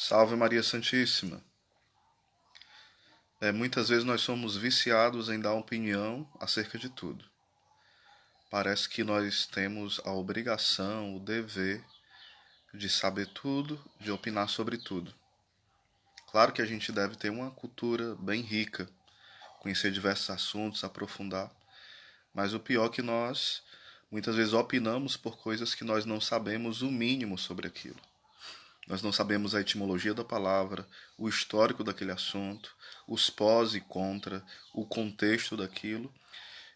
Salve Maria Santíssima. Muitas vezes nós somos viciados em dar opinião acerca de tudo. Parece que nós temos a obrigação, o dever de saber tudo, de opinar sobre tudo. Claro que a gente deve ter uma cultura bem rica, conhecer diversos assuntos, aprofundar, mas o pior é que nós muitas vezes opinamos por coisas que nós não sabemos o mínimo sobre aquilo. Nós não sabemos a etimologia da palavra, o histórico daquele assunto, os pós e contra, o contexto daquilo.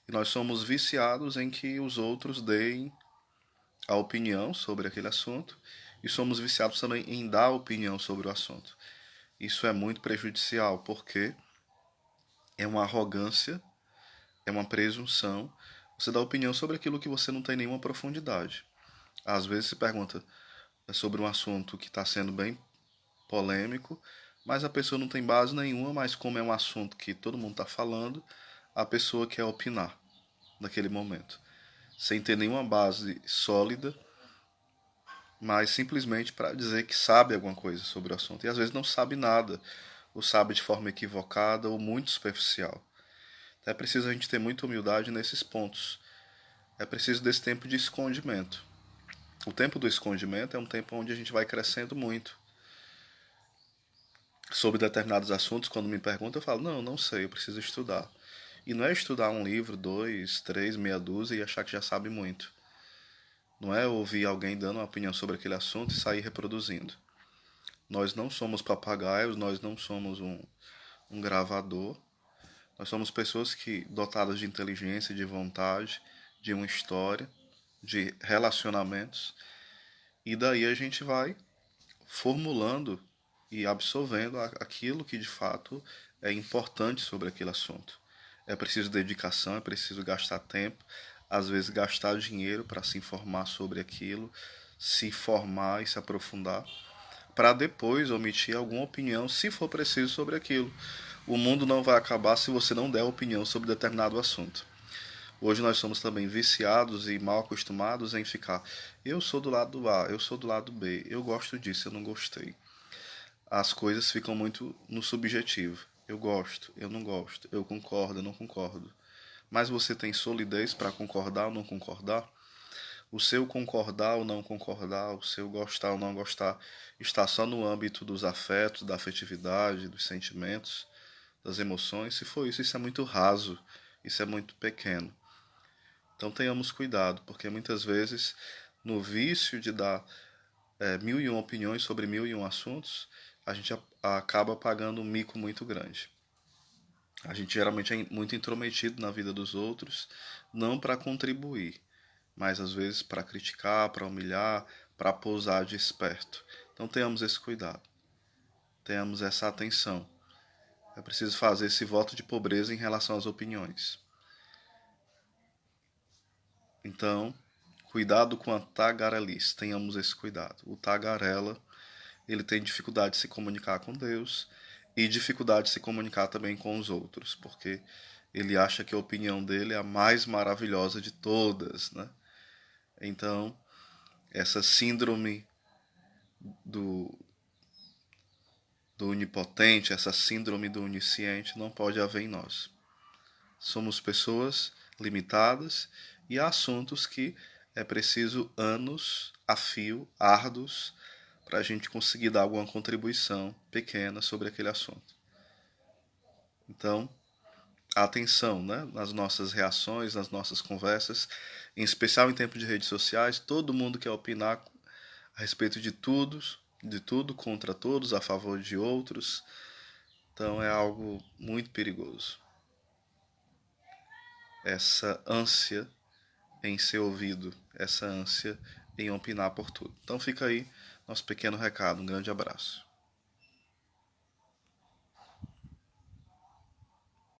E nós somos viciados em que os outros deem a opinião sobre aquele assunto e somos viciados também em dar opinião sobre o assunto. Isso é muito prejudicial porque é uma arrogância, é uma presunção. Você dá opinião sobre aquilo que você não tem nenhuma profundidade. Às vezes se pergunta sobre um assunto que está sendo bem polêmico, mas a pessoa não tem base nenhuma, mas como é um assunto que todo mundo está falando, a pessoa quer opinar naquele momento, sem ter nenhuma base sólida, mas simplesmente para dizer que sabe alguma coisa sobre o assunto. E às vezes não sabe nada, ou sabe de forma equivocada ou muito superficial. Então é preciso a gente ter muita humildade nesses pontos. É preciso desse tempo de escondimento. O tempo do escondimento é um tempo onde a gente vai crescendo muito. Sobre determinados assuntos, quando me perguntam, eu falo, não sei, eu preciso estudar. E não é estudar um livro, dois, três, meia dúzia e achar que já sabe muito. Não é ouvir alguém dando uma opinião sobre aquele assunto e sair reproduzindo. Nós não somos papagaios, nós não somos um gravador. Nós somos pessoas que dotadas de inteligência, de vontade, de uma história, de relacionamentos. E daí a gente vai formulando e absorvendo aquilo que de fato é importante sobre aquele assunto. É preciso dedicação, é preciso gastar tempo, às vezes gastar dinheiro para se informar sobre aquilo, se formar e se aprofundar, para depois omitir alguma opinião, se for preciso, sobre aquilo. O mundo não vai acabar se você não der opinião sobre determinado assunto. Hoje nós somos também viciados e mal acostumados em ficar, eu sou do lado A, eu sou do lado B, eu gosto disso, eu não gostei. As coisas ficam muito no subjetivo. Eu gosto, eu não gosto, eu concordo, eu não concordo. Mas você tem solidez para concordar ou não concordar? O seu concordar ou não concordar, o seu gostar ou não gostar, está só no âmbito dos afetos, da afetividade, dos sentimentos, das emoções? Se for isso, isso é muito raso, isso é muito pequeno. Então tenhamos cuidado, porque muitas vezes, no vício de dar mil e uma opiniões sobre mil e um assuntos, a gente acaba pagando um mico muito grande. A gente geralmente é muito intrometido na vida dos outros, não para contribuir, mas às vezes para criticar, para humilhar, para pousar de esperto. Então tenhamos esse cuidado, tenhamos essa atenção. É preciso fazer esse voto de pobreza em relação às opiniões. Então, cuidado com a tagarelice, tenhamos esse cuidado. O tagarela, ele tem dificuldade de se comunicar com Deus e dificuldade de se comunicar também com os outros, porque ele acha que a opinião dele é a mais maravilhosa de todas, né? Então, essa síndrome do, do onipotente, essa síndrome do onisciente não pode haver em nós. Somos pessoas limitadas e há assuntos que é preciso anos a fio, árduos, para a gente conseguir dar alguma contribuição pequena sobre aquele assunto. Então, atenção, né, nas nossas reações, nas nossas conversas, em especial em tempo de redes sociais, todo mundo quer opinar a respeito de tudo, contra todos, a favor de outros. Então é algo muito perigoso. Essa ânsia em ser ouvido, essa ânsia em opinar por tudo. Então fica aí nosso pequeno recado. Um grande abraço.